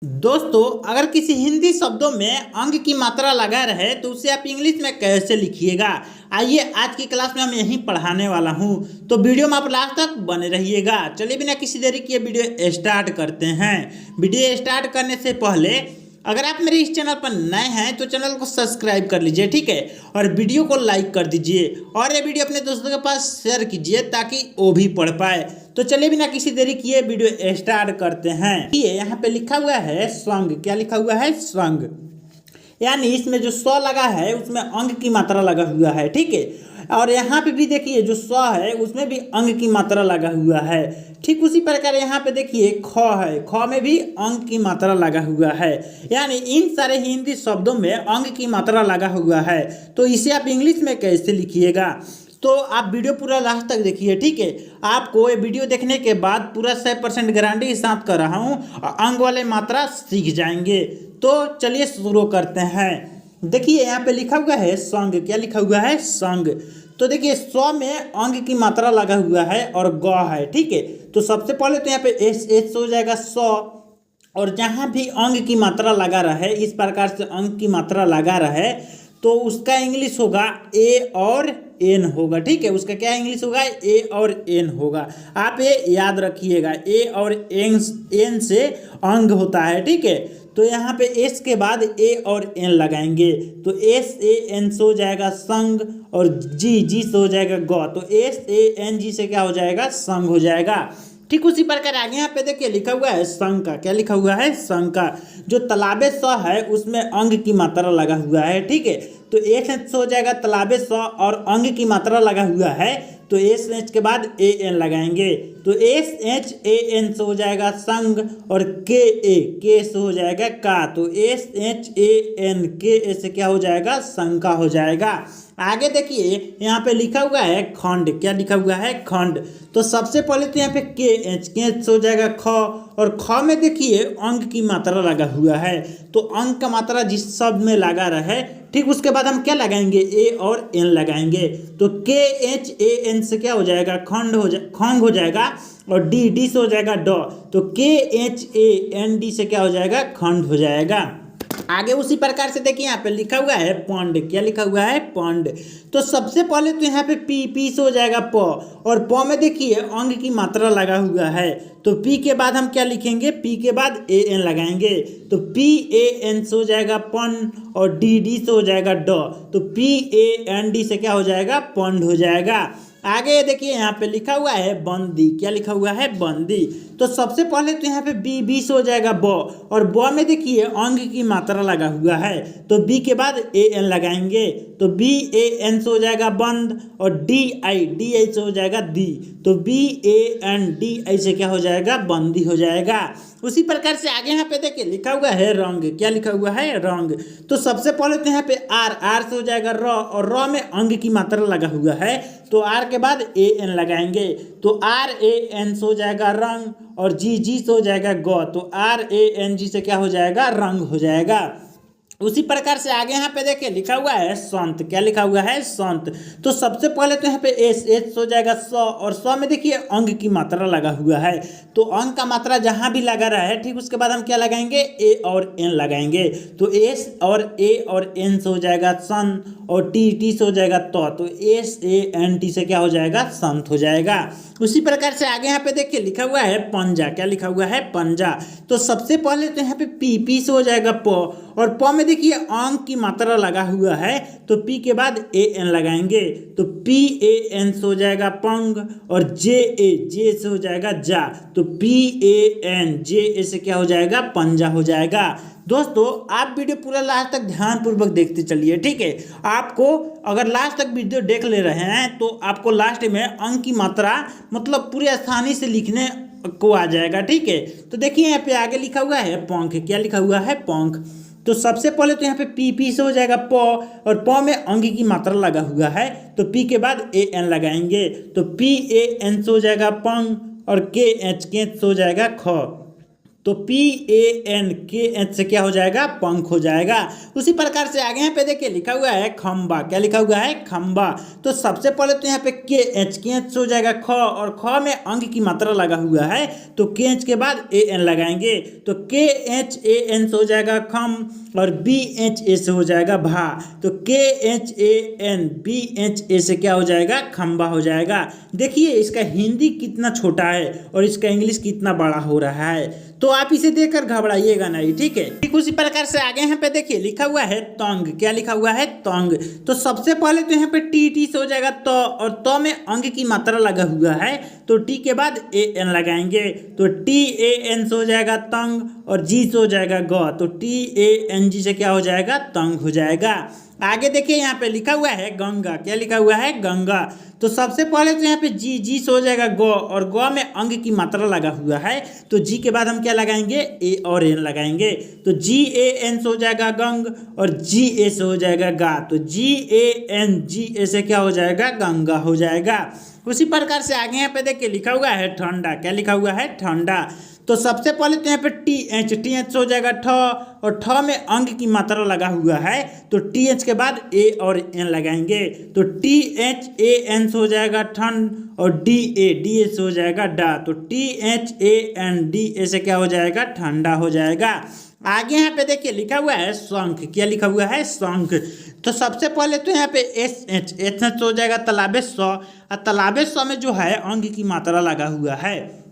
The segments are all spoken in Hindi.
दोस्तों, अगर किसी हिंदी शब्दों में अंग की मात्रा लगा रहे तो उसे आप इंग्लिश में कैसे लिखिएगा। आइए आज की क्लास में हम यही पढ़ाने वाला हूं, तो वीडियो में आप लास्ट तक बने रहिएगा। चलिए बिना किसी देरी किए वीडियो स्टार्ट करते हैं। वीडियो स्टार्ट करने से पहले अगर आप मेरे इस चैनल पर नए हैं तो चैनल को सब्सक्राइब कर लीजिए, ठीक है, और वीडियो को लाइक कर दीजिए और ये वीडियो अपने दोस्तों के पास शेयर कीजिए ताकि वो भी पढ़ पाए। तो चलिए बिना किसी देरी किए वीडियो स्टार्ट करते हैं। ये यहाँ पे लिखा हुआ है संग। क्या लिखा हुआ है? संग। यानी इसमें जो स्व लगा है उसमें अंग की मात्रा लगा हुआ है, ठीक है। और यहाँ पे भी देखिए जो स्व है उसमें भी अंग की मात्रा लगा हुआ है। ठीक उसी प्रकार यहाँ पे देखिए ख है, ख में भी अंग की मात्रा लगा हुआ है। यानी इन सारे हिंदी शब्दों में अंग की मात्रा लगा हुआ है। तो इसे आप इंग्लिश में कैसे लिखिएगा? तो आप वीडियो पूरा लास्ट तक देखिए, ठीक है। आपको ये वीडियो देखने के बाद पूरा 100% गारंटी के साथ कर रहा हूँ अंग वाले मात्रा सीख जाएंगे। तो चलिए शुरू करते हैं। देखिए यहाँ पे लिखा हुआ है संग। क्या लिखा हुआ है? संग। तो देखिए स्व में अंग की मात्रा लगा हुआ है और ग है, ठीक है। तो सबसे पहले तो यहाँ पे एस हो जाएगा स्व, और जहाँ भी अंग की मात्रा लगा रहे, इस प्रकार से अंग की मात्रा लगा रहे तो उसका इंग्लिश होगा ए और एन होगा, ठीक है। उसका क्या इंग्लिश होगा? ए और एन होगा। आप ये याद रखिएगा, ए और एन से अंग होता है, ठीक है। तो यहाँ पे एस के बाद ए और एन लगाएंगे तो एस ए एन से हो जाएगा संग, और जी से हो जाएगा ग। तो एस ए एन जी से क्या हो जाएगा? संग हो जाएगा। ठीक उसी प्रकार आगे यहाँ पे देखिए लिखा हुआ है शंका। क्या लिखा हुआ है? शंका। जो तालाबे स है उसमें अंग की मात्रा लगा हुआ है, ठीक है। तो एस एच हो जाएगा तालाबे स, और अंग की मात्रा लगा हुआ है तो एस एच के बाद ए एन लगाएंगे तो एस एच ए एन से हो जाएगा संग, और के से हो जाएगा का। तो एस एच ए एन के ए से क्या हो जाएगा? शंका हो जाएगा। आगे देखिए यहाँ पे लिखा हुआ है खंड। क्या लिखा हुआ है? खंड। तो सबसे पहले तो यहाँ पे के एच से हो जाएगा ख, और ख में देखिए अंग की मात्रा लगा हुआ है। तो अंग का मात्रा जिस शब्द में लगा रहे, ठीक, उसके बाद हम क्या लगाएंगे? ए और एन लगाएंगे। तो के एच ए एन से क्या हो जाएगा? खंग हो जाएगा, और डी से हो जाएगा ड। तो के एच ए एन डी से क्या हो जाएगा? खंड हो जाएगा। आगे उसी प्रकार से देखिए यहाँ पे लिखा हुआ है पंड। क्या लिखा हुआ है? पंड। तो सबसे पहले तो यहाँ पे पी से हो जाएगा प, और प में देखिए अंग की मात्रा लगा हुआ है। तो पी के बाद हम क्या लिखेंगे? पी के बाद ए एन लगाएंगे तो पी ए एन से हो जाएगा पन, और डी से हो जाएगा ड। तो पी ए एन डी से क्या हो जाएगा? पंड हो जाएगा। आगे देखिए यहाँ पे लिखा हुआ है बंदी। क्या लिखा हुआ है? बंदी। तो सबसे पहले तो यहाँ पे बी से हो जाएगा ब, और ब में देखिए अंग की मात्रा लगा हुआ है तो बी के बाद ए एन लगाएंगे तो बी ए एन से हो जाएगा बंद, और डी आई से हो जाएगा दी। तो B A N D I से क्या हो जाएगा? बंदी हो जाएगा। उसी प्रकार से आगे यहाँ पे देखिए लिखा हुआ है रंग। क्या लिखा हुआ है? रंग। तो सबसे पहले तो यहाँ पे आर से हो जाएगा र, और र में अंग की मात्रा लगा हुआ है तो आर के बाद ए एन लगाएंगे तो आर ए एन से हो जाएगा रंग, और जी से हो जाएगा ग। तो आर ए एन जी से क्या हो जाएगा? रंग हो जाएगा। उसी प्रकार से आगे यहाँ पे देखिए लिखा हुआ है संत। क्या लिखा हुआ है? संत। तो सबसे पहले तो यहाँ पे एच हो जाएगा स, और स में देखिए अंग की मात्रा लगा हुआ है तो अंग का मात्रा जहाँ भी लगा रहा है, ठीक, उसके बाद हम क्या लगाएंगे? ए और एन लगाएंगे तो एस और ए और एन से हो जाएगा सन, और टी से हो जाएगा तो एस ए एन टी से क्या हो जाएगा? संत हो जाएगा। उसी प्रकार से आगे यहाँ पे देखिए लिखा हुआ है पंजा। क्या लिखा हुआ है? पंजा। तो सबसे पहले तो यहाँ पे पी से हो जाएगा प, और प में देखिए अंग की मात्रा लगा हुआ है तो पी के बाद ए एन लगाएंगे तो पी ए एन से हो जाएगा पंग, और जे से हो जाएगा जा। तो पी ए एन जे ए से क्या हो जाएगा? पंजा हो जाएगा। दोस्तों आप वीडियो पूरा लास्ट तक ध्यानपूर्वक देखते चलिए, ठीक है। आपको अगर लास्ट तक वीडियो देख ले रहे हैं तो आपको लास्ट में अंक की मात्रा मतलब पूरी आसानी से लिखने को आ जाएगा, ठीक है। तो देखिए यहाँ पे आगे लिखा हुआ है पंख। क्या लिखा हुआ है? पंख। तो सबसे पहले तो यहाँ पे पी से हो जाएगा प, और प में अंग की मात्रा लगा हुआ है तो पी के बाद ए एन लगाएंगे तो पी ए एन से हो जाएगा पंग, और के एच से हो जाएगा ख। तो PANKH से क्या हो जाएगा, पंख हो जाएगा। उसी प्रकार से आगे यहाँ पे देखिए लिखा हुआ है खंबा, क्या लिखा हुआ है, खंबा। तो सबसे पहले तो यहाँ पे KH से हो जाएगा ख, और ख में अंग की मात्रा लगा हुआ है तो KH के बाद AN लगाएंगे, तो KHAN से हो जाएगा खम, और BHA से हो जाएगा भा, तो KHANBHA से क्या हो जाएगा, खंबा हो जाएगा। देखिए इसका हिंदी कितना छोटा है और इसका इंग्लिश कितना बड़ा हो रहा है, तो आप इसे देखकर घबराइएगा नहीं, ठीक है। ठीक उसी प्रकार से आगे यहाँ पे देखिए लिखा हुआ है तंग, क्या लिखा हुआ है, तंग। तो सबसे पहले तो यहाँ पे टी से हो जाएगा तो, और तो में अंग की मात्रा लगा हुआ है तो टी के बाद AN लगाएंगे, तो TAN से हो जाएगा तंग, और जी से हो जाएगा ग, तो TANG से क्या हो जाएगा, तंग हो जाएगा। आगे देखिए यहाँ पे लिखा हुआ है गंगा, क्या लिखा हुआ है, गंगा। तो सबसे पहले तो यहाँ पे जी से हो जाएगा ग, और ग में अंग की मात्रा लगा हुआ है तो जी के बाद हम क्या लगाएंगे, A और N लगाएंगे, तो GAN से हो जाएगा गंग, और GA से हो जाएगा गा, तो GANGA से क्या हो जाएगा, गंगा हो जाएगा। उसी प्रकार से आगे यहाँ पे देखिए लिखा हुआ है ठंडा, क्या लिखा हुआ है, ठंडा। तो सबसे पहले तो यहाँ पे TH से हो जाएगा ठ, और ठ में अंग की मात्रा लगा हुआ है तो TH के बाद A और N लगाएंगे, तो THAN से हो जाएगा ठंड, और DA से हो जाएगा डा, तो THANDA से क्या हो जाएगा, ठंडा हो जाएगा। आगे यहाँ पे देखिए लिखा हुआ है शंख, क्या लिखा हुआ है, शंख। तो सबसे पहले तो यहाँ पे SH हो जाएगा तालाबे स, और तालाबे स में जो है अंग की मात्रा लगा हुआ है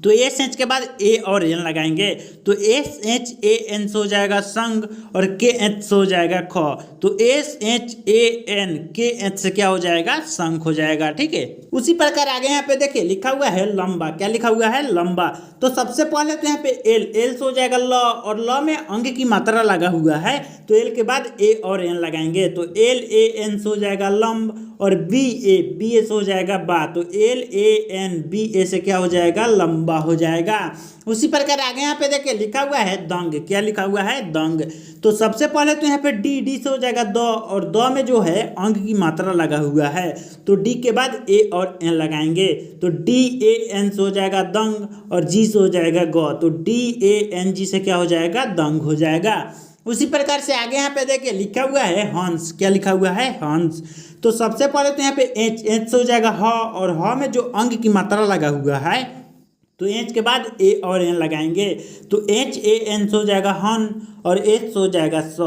तो SH के बाद A और N लगाएंगे, तो SHAN से हो जाएगा संग, और KH से हो जाएगा ख, तो SHANKH से क्या हो जाएगा, संख हो जाएगा, ठीक है। उसी प्रकार आगे यहाँ पे देखिए लिखा हुआ है लंबा, क्या लिखा हुआ है, लंबा। तो सबसे पहले तो यहाँ पे L से हो जाएगा ल, और ल में अंग की मात्रा लगा हुआ है तो L के बाद A और N लगाएंगे, तो LAN से हो जाएगा लंब, और BA से हो जाएगा बा, तो LANBA से क्या हो जाएगा, लंबा हो जाएगा। उसी प्रकार आगे यहाँ पे देखिए लिखा हुआ है दंग, क्या लिखा हुआ है, दंग। तो सबसे पहले तो यहाँ पे डी से हो जाएगा द, और द में जो है अंग की मात्रा लगा हुआ है तो डी के बाद A और N लगाएंगे, तो DAN से हो जाएगा दंग, और जी से हो जाएगा ग, तो DANG से क्या हो जाएगा, दंग हो जाएगा। उसी प्रकार से आगे यहाँ पे देखिए लिखा हुआ है हंस, क्या लिखा हुआ है, हंस। तो सबसे पहले तो यहाँ पे H से हो जाएगा ह, और ह में जो अंग की मात्रा लगा हुआ है तो H के बाद A और N लगाएंगे, तो HAN से हो जाएगा हन, और H से हो जाएगा स,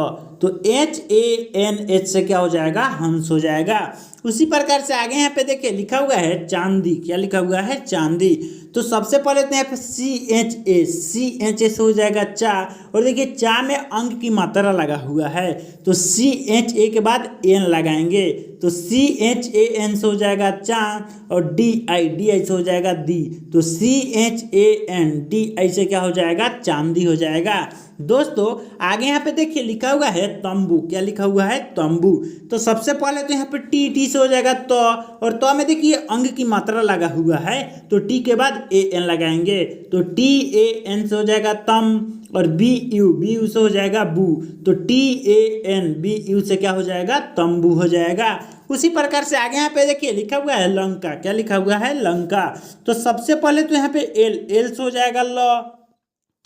तो HANH से क्या हो जाएगा, हंस हो जाएगा। उसी प्रकार से आगे यहाँ पे देखिए लिखा हुआ है चांदी, क्या लिखा हुआ है, चांदी। तो सबसे पहले तो यहाँ पे CHA से हो जाएगा चा, और देखिए चा में अंग की मात्रा लगा हुआ है तो CHA के बाद N लगाएंगे, तो CHAN से हो जाएगा चांद, और DI से हो जाएगा दी, तो CHANDI से क्या हो जाएगा, चांदी हो जाएगा। दोस्तों आगे यहाँ पे देखिए लिखा हुआ है तंबू, क्या लिखा हुआ है, तंबू। तो सबसे पहले तो यहाँ पे टी से हो जाएगा तो, और तो में देखिए अंग की मात्रा लगा हुआ है तो टी के बाद AN लगाएंगे, तो TAN से हो जाएगा तम, और BU से हो जाएगा बू, तो TANBU से क्या हो जाएगा, तंबू हो जाएगा। उसी प्रकार से आगे यहाँ पे देखिए लिखा हुआ है लंका, क्या लिखा हुआ है, लंका। तो सबसे पहले तो यहाँ पे L से हो जाएगा ल,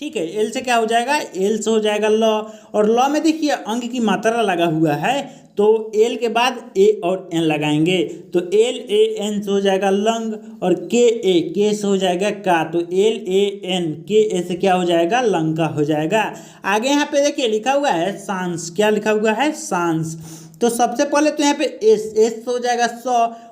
ठीक है, L से क्या हो जाएगा, L से हो जाएगा ल, और ल में देखिए अंग की मात्रा लगा हुआ है तो L के बाद A और N लगाएंगे, तो LAN से हो जाएगा लंग, और K से हो जाएगा का, तो LANKA से क्या हो जाएगा, लंका हो जाएगा। आगे यहाँ पे देखिए लिखा हुआ है सांस, क्या लिखा हुआ है, सांस। तो सबसे पहले तो यहाँ पे S हो जाएगा स,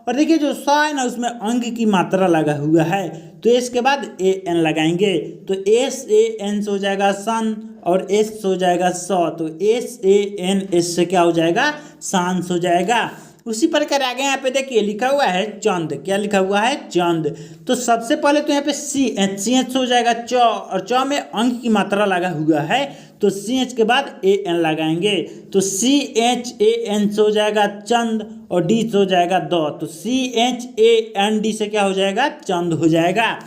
और देखिए जो स है ना उसमें अंग की मात्रा लगा हुआ है तो S के बाद AN लगाएंगे, तो SAN से हो जाएगा सन, और S से हो जाएगा स, तो SANS से क्या हो जाएगा, सांस हो जाएगा। उसी प्रकार आगे यहाँ पे देखिए लिखा हुआ है चंद, क्या लिखा हुआ है, चंद। तो सबसे पहले तो यहाँ पे CH हो जाएगा च, और च में अंग की मात्रा लगा हुआ है तो CH के बाद AN लगाएंगे, तो CHAN से हो जाएगा चंद, और D से हो जाएगा द, तो CHAND से क्या हो जाएगा, चंद हो जाएगा।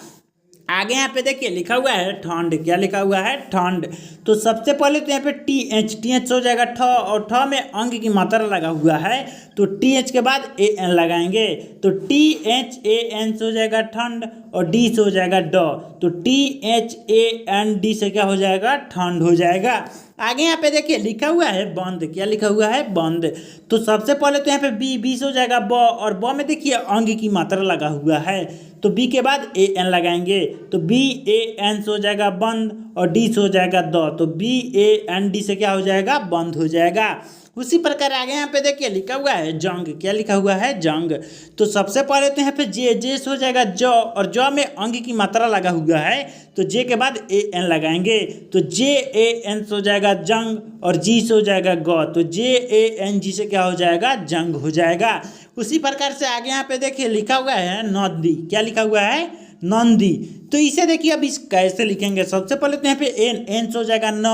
आगे यहाँ पे देखिए लिखा हुआ है ठंड। क्या लिखा हुआ है? ठंड। तो सबसे पहले तो यहाँ पे टी एच हो जाएगा ठ, और ठ में अंग की मात्रा लगा हुआ है तो टी एच के बाद ए एन लगाएंगे तो टी एच ए एन से हो जाएगा ठंड, और डी से हो जाएगा ड, तो T H A N D से क्या हो जाएगा? ठंड हो जाएगा। आगे यहाँ पे देखिए लिखा हुआ है बंद। क्या लिखा हुआ है? बंद। तो सबसे पहले तो यहाँ पे बी से हो जाएगा ब, और ब में देखिए अंग की मात्रा लगा हुआ है तो बी के बाद ए एन लगाएंगे तो बी ए एन से हो जाएगा बंद, और डी से हो जाएगा द, तो बी ए एन डी से क्या हो जाएगा? बंद हो जाएगा। उसी प्रकार आगे यहाँ पे देखिए लिखा हुआ है जंग। क्या लिखा हुआ है? जंग। तो सबसे पहले तो यहाँ पे जे से हो जाएगा ज, और ज में अंग की मात्रा लगा हुआ है तो जे के बाद ए एन लगाएंगे तो जे ए एन से हो जाएगा जंग, और जी से हो जाएगा ग, तो जे ए एन जी से क्या हो जाएगा? जंग हो जाएगा। उसी प्रकार से आगे यहाँ पे देखिए लिखा हुआ है नदी। क्या लिखा हुआ है? नंदी। तो इसे देखिए अब इस कैसे लिखेंगे? सबसे पहले तो यहाँ पे एन से हो जाएगा न,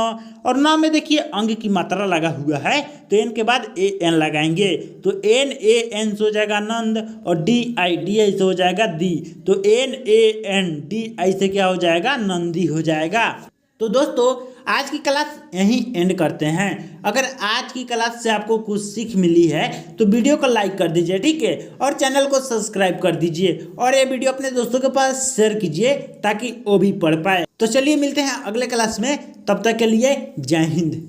और न में देखिए अंग की मात्रा लगा हुआ है तो एन के बाद ए एन लगाएंगे तो एन ए एन से हो जाएगा नंद, और डी आई से हो जाएगा दी, तो N A N D I से क्या हो जाएगा? नंदी हो जाएगा। तो दोस्तों आज की क्लास यहीं एंड करते हैं। अगर आज की क्लास से आपको कुछ सीख मिली है तो वीडियो को लाइक कर दीजिए, ठीक है, और चैनल को सब्सक्राइब कर दीजिए, और ये वीडियो अपने दोस्तों के पास शेयर कीजिए ताकि वो भी पढ़ पाए। तो चलिए मिलते हैं अगले क्लास में, तब तक के लिए जय हिंद।